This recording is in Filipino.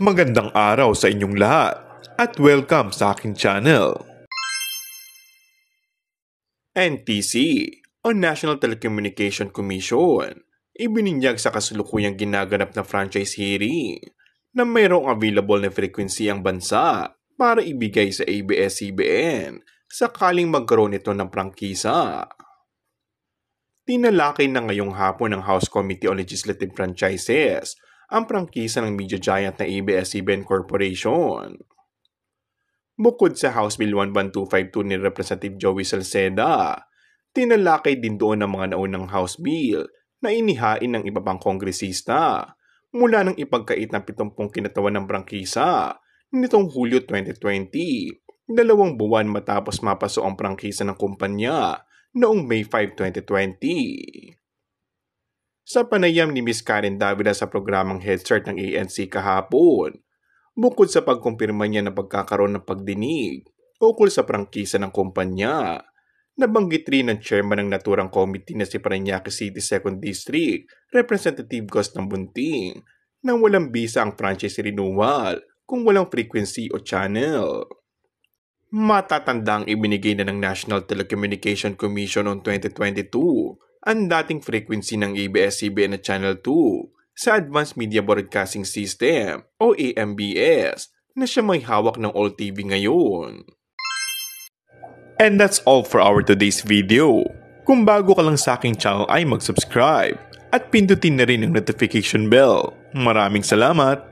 Magandang araw sa inyong lahat at welcome sa aking channel. NTC o National Telecommunication Commission ibininyag sa kasalukuyang ginaganap na franchise hearing na mayroong available na frequency ang bansa para ibigay sa ABS-CBN sakaling magkaroon ito ng prangkisa. Tinalakay na ngayong hapon ng House Committee on Legislative Franchises ang prangkisa ng media giant na ABS-CBN Corporation. Bukod sa House Bill 11252 ni Representative Joey Salceda, tinalakay din doon ang mga naunang House Bill na inihain ng iba pang kongresista mula nang ipagkait ng 70 kinatawan ng prangkisa nitong Hulyo 2020, 2 buwan matapos mapaso ang prangkisa ng kumpanya noong May 5, 2020. Sa panayam ni Ms. Karen Davila sa programang Head Start ng ANC kahapon, bukod sa pagkumpirma niya na pagkakaroon ng pagdinig ukol sa prangkisa ng kumpanya, nabanggit rin ng chairman ng naturang committee na si Parañaque City 2nd District, Representative Gos ng Bunting, na walang bisa ang franchise renewal kung walang frequency o channel. Matatandang ibinigay na ng National Telecommunication Commission noong 2022 ang dating frequency ng ABS-CBN na Channel 2 sa Advanced Media Broadcasting System o AMBS na siya may hawak ng All TV ngayon. And that's all for our today's video. Kung bago ka lang sa aking channel ay mag-subscribe at pindutin na rin ang notification bell. Maraming salamat!